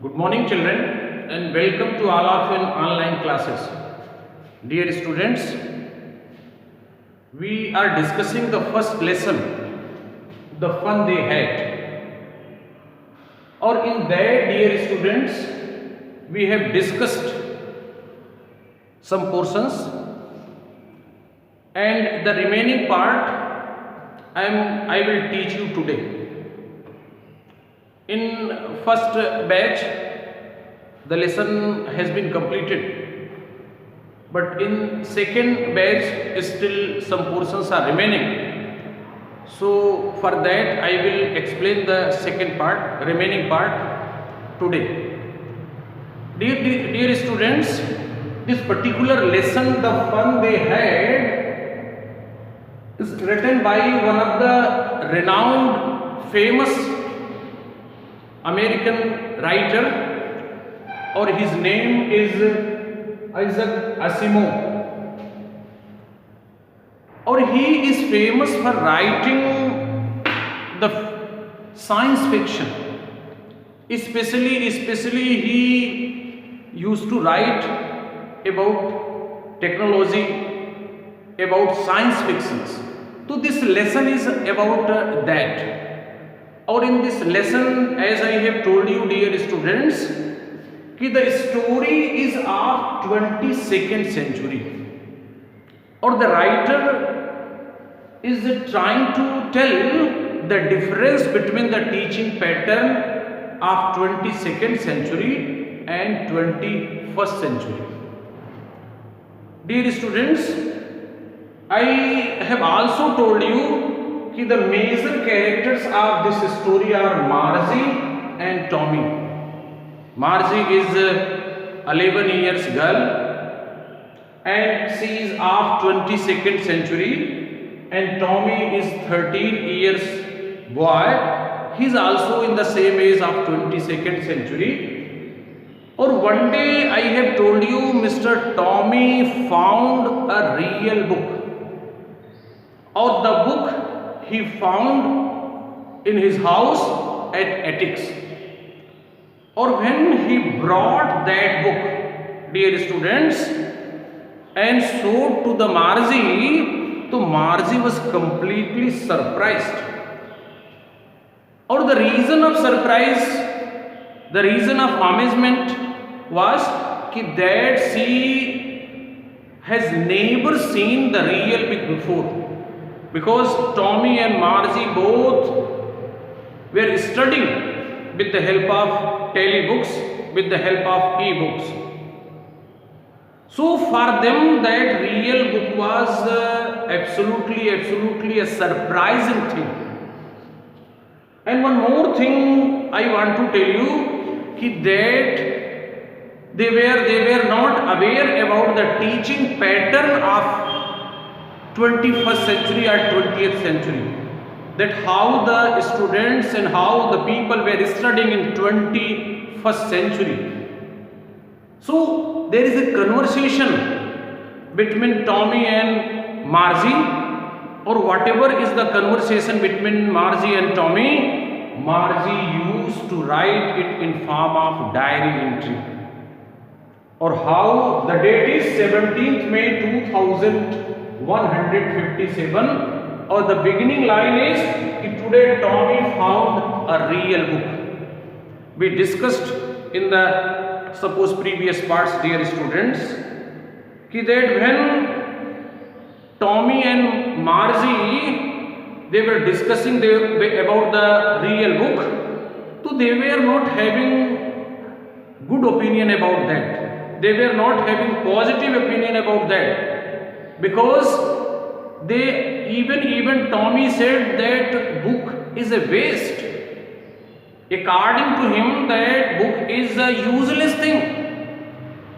Good morning, children, and welcome to all of your online classes. Dear students, we are discussing the first lesson, the fun they had. Or in that, dear students, we have discussed some portions, and the remaining part I will teach you today. In first batch, the lesson has been completed, but in second batch, still some portions are remaining. So for that, I will explain the second part, remaining part today. Dear students, this particular lesson, the fun they had, is written by one of the renowned, famous American writer, or his name is Isaac Asimov, or he is famous for writing the science fiction. Especially he used to write about technology, about science fictions. So this lesson is about that. Or in this lesson, as I have told you, dear students, the story is of 22nd century, or the writer is trying to tell the difference between the teaching pattern of 22nd century and 21st century. Dear students, I have also told you the major characters of this story are Margie and Tommy. Margie is 11 years girl and she is of 22nd century, and Tommy is 13 years boy. He is also in the same age of 22nd century. Or one day I have told you Mr. Tommy found a real book, or the book he found in his house at attics. Or when he brought that book, dear students, and showed to the Margie, so Margie was completely surprised. Or the reason of surprise, the reason of amazement was that she has never seen the real book before. Because Tommy and Margie both were studying with the help of telebooks, with the help of e-books. So for them that real book was absolutely a surprising thing. And one more thing I want to tell you, that they were not aware about the teaching pattern of 21st century or 20th century, that how the students and how the people were studying in 21st century. So there is a conversation between Tommy and Margie, or whatever is the conversation between Margie and Tommy, Margie used to write it in form of diary entry. Or how the date is 17th May 2157, or the beginning line is today Tommy found a real book. We discussed in the suppose previous parts, dear students, that when Tommy and Margie they were discussing about the real book, so they were not having good opinion about that. They were not having positive opinion about that, because they even Tommy said that book is a waste. According to him, that book is a useless thing.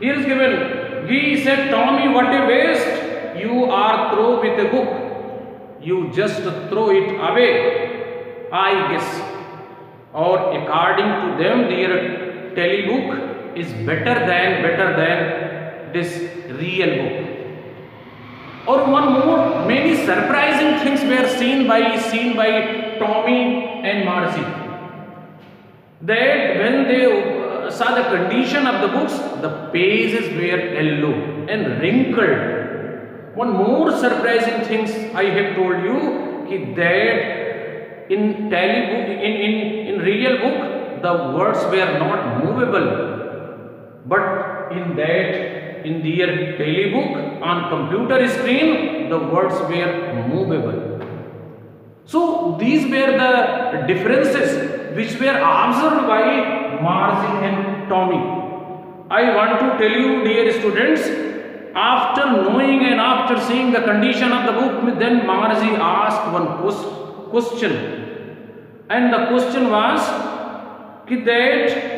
Here is given, he said, Tommy, what a waste. You are through with a book. You just throw it away, I guess. Or according to them, their telebook is better than this real book. Or one more, many surprising things were seen by Tommy and Margie. That when they saw the condition of the books, the pages were yellow and wrinkled. One more surprising things I have told you that in real book the words were not movable, but in their daily book on computer screen the words were movable. So these were the differences which were observed by Marzi and Tommy. I want to tell you, dear students, after knowing and after seeing the condition of the book, then Marzi asked one question, and the question was that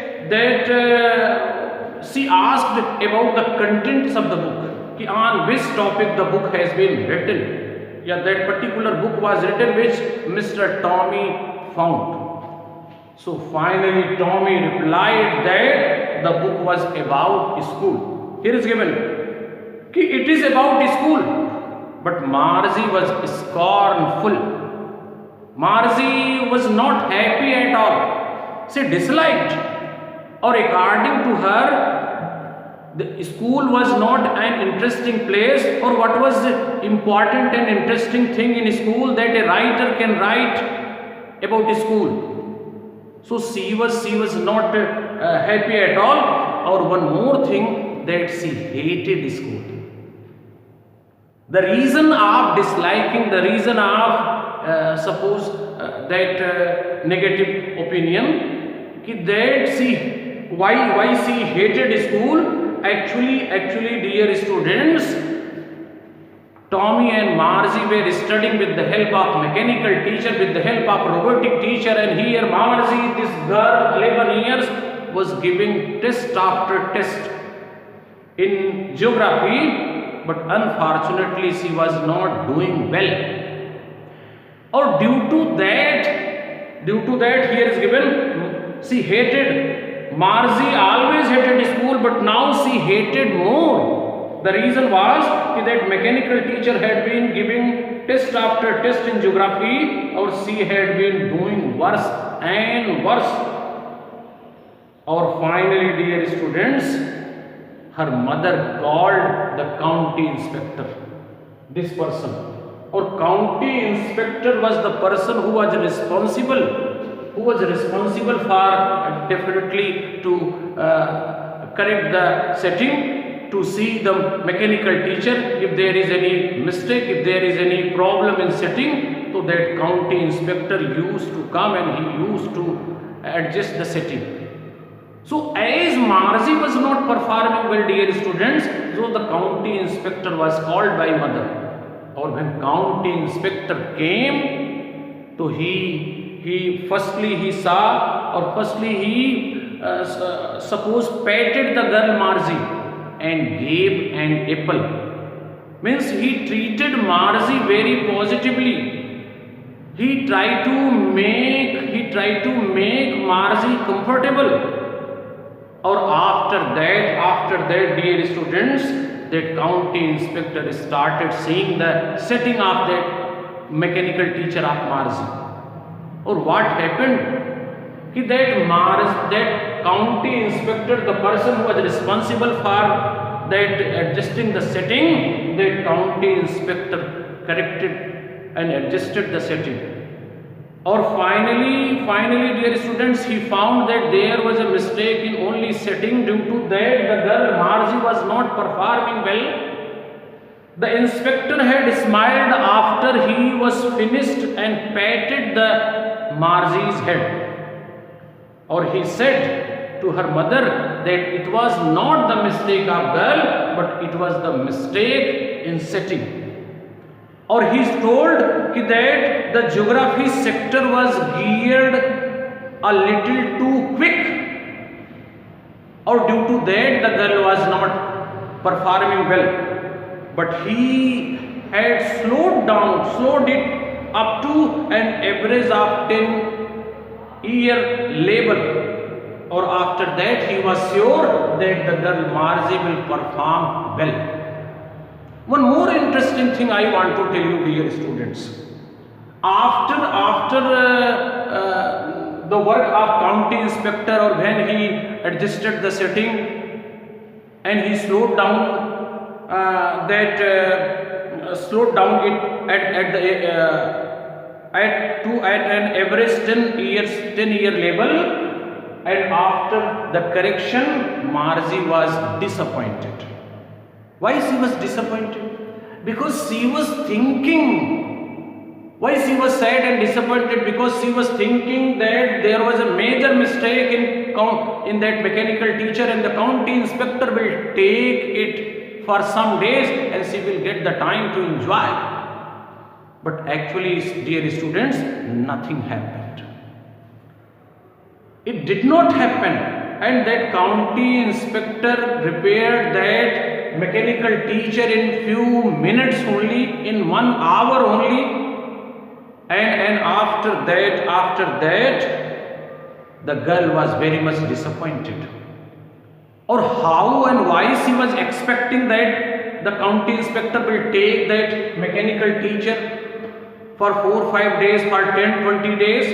she asked about the contents of the book, on which topic the book has been written. Yeah, that particular book was written which Mr. Tommy found. So finally Tommy replied that the book was about school. Here is given, it is about school. But Marzi was scornful. Marzi was not happy at all. She disliked, or according to her, the school was not an interesting place, or what was the important and interesting thing in school that a writer can write about school. So she was not happy at all. Or one more thing, that she hated school. The reason of disliking, the reason of suppose that negative opinion, that why she hated school. Actually, dear students, Tommy and Marzi were studying with the help of mechanical teacher, with the help of robotic teacher, and here Marzi, this girl, 11 years, was giving test after test in geography, but unfortunately she was not doing well. Or due to that, here is given, she hated. Marzi always hated school, but now she hated more. The reason was that mechanical teacher had been giving test after test in geography, or she had been doing worse and worse. Or finally, dear students, her mother called the county inspector. This person, or county inspector, was the person who was responsible. For definitely to correct the setting, to see the mechanical teacher if there is any mistake, if there is any problem in setting. So that county inspector used to come and he used to adjust the setting. So as Marzi was not performing well, dear students, so the county inspector was called by mother. Or when county inspector came, so he firstly suppose patted the girl Marzi and gave an apple. Means he treated Marzi very positively. He tried to make Marzi comfortable. Or after that, dear students, that county inspector started seeing the setting of that mechanical teacher of Marzi. Or what happened? That county inspector, the person who was responsible for that adjusting the setting, that county inspector corrected and adjusted the setting. Or finally, dear students, he found that there was a mistake in only setting. Due to that, the girl Marzi was not performing well. The inspector had smiled after he was finished and patted the Marzi's head. Or he said to her mother that it was not the mistake of girl, but it was the mistake in setting. Or he is told that the geography sector was geared a little too quick. Or due to that, the girl was not performing well. But he had slowed it up to an average of 10-year level. Or after that, he was sure that the girl Marzi will perform well. One more interesting thing I want to tell you, dear students. After the work of county inspector, or when he adjusted the setting and he slowed down slowed down it at an average 10-year level, and after the correction Margie was disappointed. Why she was disappointed? Because she was thinking. Why she was sad and disappointed? Because she was thinking that there was a major mistake in that mechanical teacher, and the county inspector will take it for some days and she will get the time to enjoy. But actually, dear students, nothing happened. It did not happen, and that county inspector repaired that mechanical teacher in few minutes only, in 1 hour only. And after that, the girl was very much disappointed. Or how and why she was expecting that the county inspector will take that mechanical teacher for 4-5 days, for 10-20 days?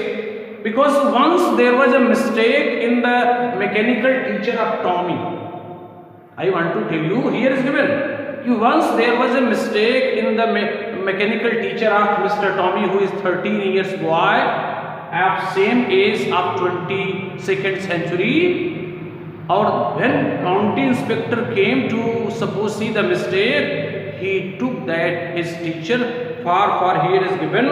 Because once there was a mistake in the mechanical teacher of Tommy. I want to tell you, here is given. Once there was a mistake in the mechanical teacher of Mr. Tommy, who is 13 years boy, of same age of 22nd century, or when county inspector came to suppose see the mistake, he took that his teacher for here is given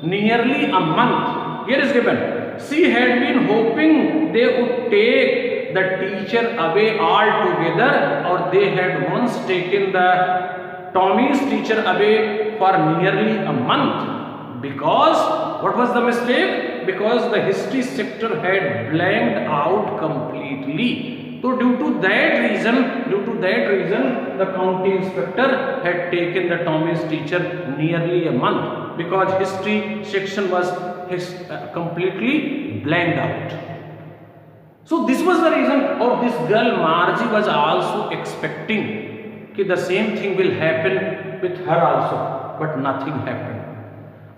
nearly a month. Here is given, she had been hoping they would take the teacher away altogether, or they had once taken the Tommy's teacher away for nearly a month. Because what was the mistake? Because the history sector had blanked out completely. So due to that reason, the county inspector had taken the Tommy's teacher nearly a month, because history section was completely blanked out. So this was the reason of this girl Margie was also expecting that the same thing will happen with her also, but nothing happened.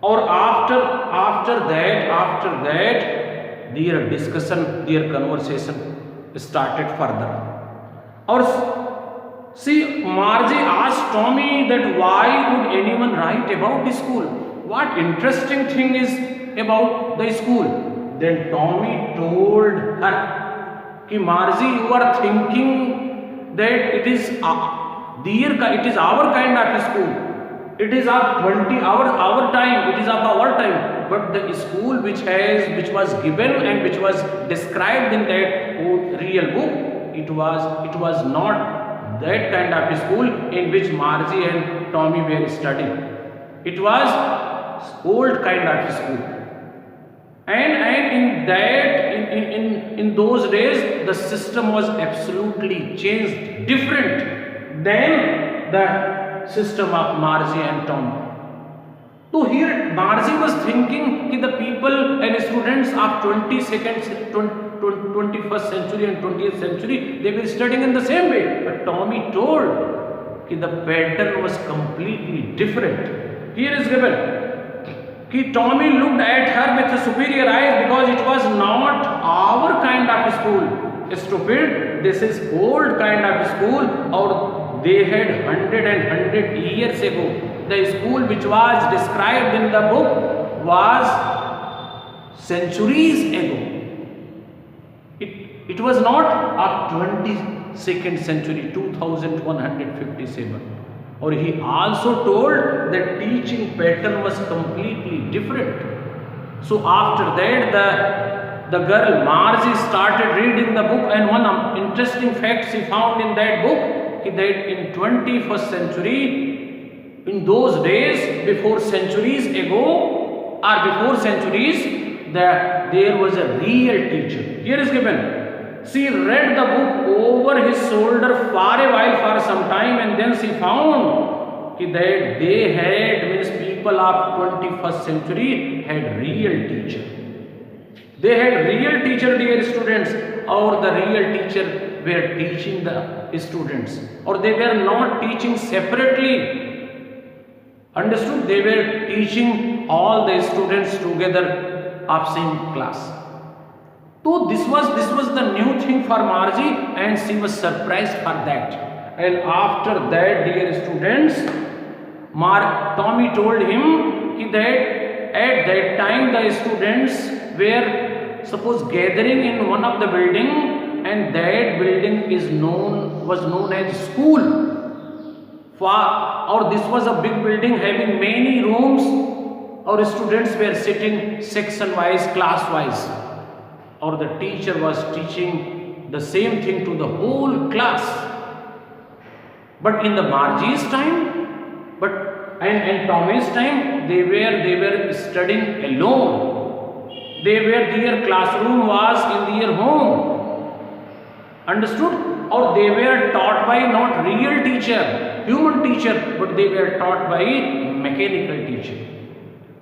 Or after that, their discussion, their conversation started further. Or see, Margie asked Tommy that why would anyone write about the school? What interesting thing is about the school? Then Tommy told her, कि Margie, you are thinking that it is our kind of school. It is our time. It is of our time. But the school which was given and which was described in that real book, it was not that kind of school in which Margie and Tommy were studying. It was old kind of school. And in those days, the system was absolutely changed, different than the system of Margie and Tommy. So here Margie was thinking that the people and students of 21st century and 20th century, they were studying in the same way. But Tommy told that the pattern was completely different. Here is given. Tommy looked at her with superior eyes, because it was not our kind of school. Stupid, this is old kind of school, or they had 100 years ago. The school which was described in the book was centuries ago. It was not of 22nd century, 2157. Or he also told that teaching pattern was completely different. So after that, the girl Margie started reading the book, and one interesting fact she found in that book, that in 21st century, in those days, before centuries, there was a real teacher. Here is given. She read the book over his shoulder for a while, for some time, and then she found that they had, means people of 21st century had real teacher. They had real teacher, dear students, or the real teacher were teaching the students, or they were not teaching separately. Understood? They were teaching all the students together of same class. So this was the new thing for Margie, and she was surprised for that. And after that, dear students, Tommy told him that at that time the students were suppose gathering in one of the building, and that building was known as school. Or this was a big building having many rooms. Our students were sitting section wise, class wise, or the teacher was teaching the same thing to the whole class. But in the Margie's time, and Tommy's time, they were studying alone. Their classroom was in their home. Understood? Or they were taught by not real teacher, human teacher, but they were taught by mechanical teacher.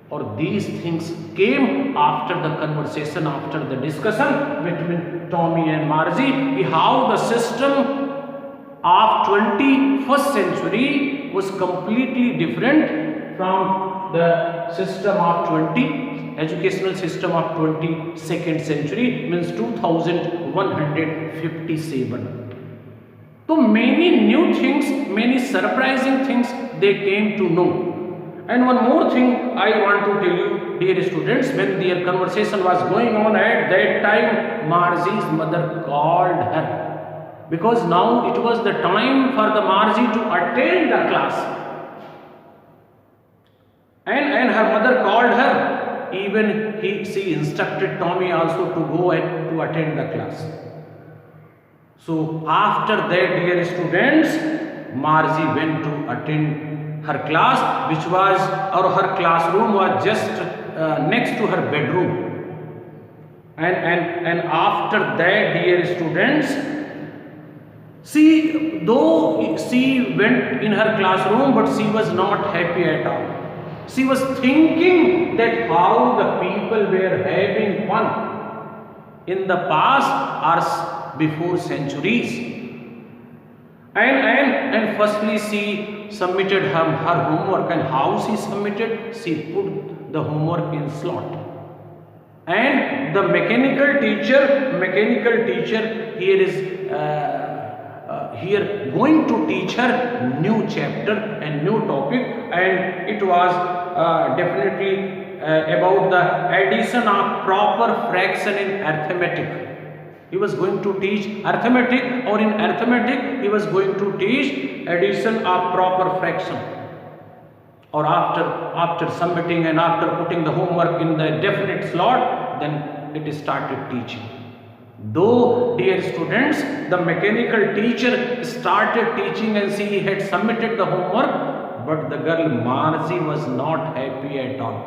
Or these things came after the conversation, after the discussion between Tommy and Margie, how the system of 21st century was completely different from the system of educational system of 22nd century, means 2157. So many new things, many surprising things they came to know. And one more thing I want to tell you, dear students, when their conversation was going on at that time, Margie's mother called her. Because now it was the time for the Margie to attend the class. And her mother called her. Even she instructed Tommy also to go and to attend the class. So after that, dear students, Margie went to attend her class, which was, or her classroom was just next to her bedroom. And after that, dear students, though she went in her classroom, but she was not happy at all. She was thinking that how the people were having fun in the past or before centuries. And firstly, she submitted her homework, and how she submitted? She put the homework in slot. And the mechanical teacher here is here going to teach her new chapter and new topic, and it was definitely about the addition of proper fraction in arithmetic. He was going to teach arithmetic, or in arithmetic he was going to teach addition of proper fraction. Or after submitting and after putting the homework in the definite slot, then it started teaching. Though, dear students, the mechanical teacher started teaching and she had submitted the homework, but the girl Margie was not happy at all.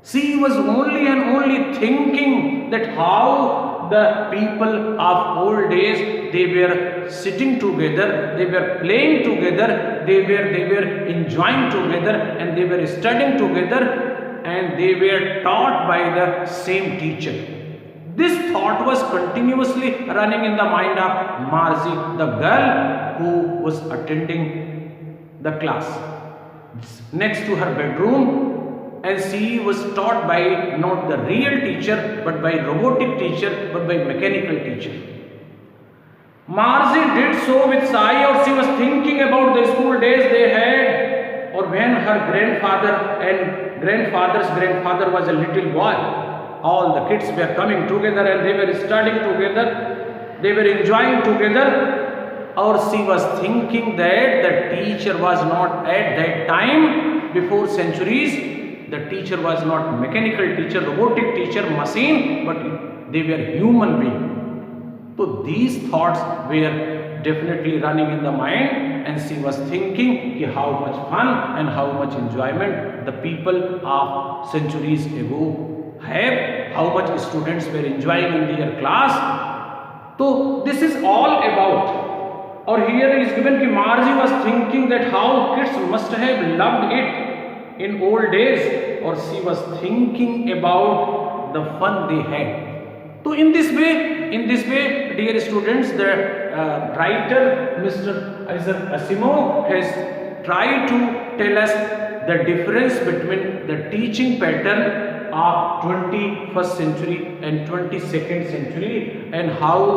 She was only and only thinking that how the people of old days, they were sitting together, they were playing together, they were enjoying together, and they were studying together, and they were taught by the same teacher. This thought was continuously running in the mind of Margie, the girl who was attending the class next to her bedroom, and she was taught by not the real teacher, but by robotic teacher, but by mechanical teacher. Margie did so with sigh, or she was thinking about the school days they had, or when her grandfather and grandfather's grandfather was a little boy. All the kids were coming together and they were studying together, they were enjoying together. Or she was thinking that the teacher was not at that time, before centuries, the teacher was not mechanical teacher, robotic teacher, machine, but they were human being. So these thoughts were definitely running in the mind, and she was thinking how much fun and how much enjoyment the people of centuries ago have, how much students were enjoying in their class. So this is all about. Or here is given that Margie was thinking that how kids must have loved it in old days, or she was thinking about the fun they had. So in this way, dear students, the writer Mr. Isaac Asimov has tried to tell us the difference between the teaching pattern of 21st century and 22nd century, and how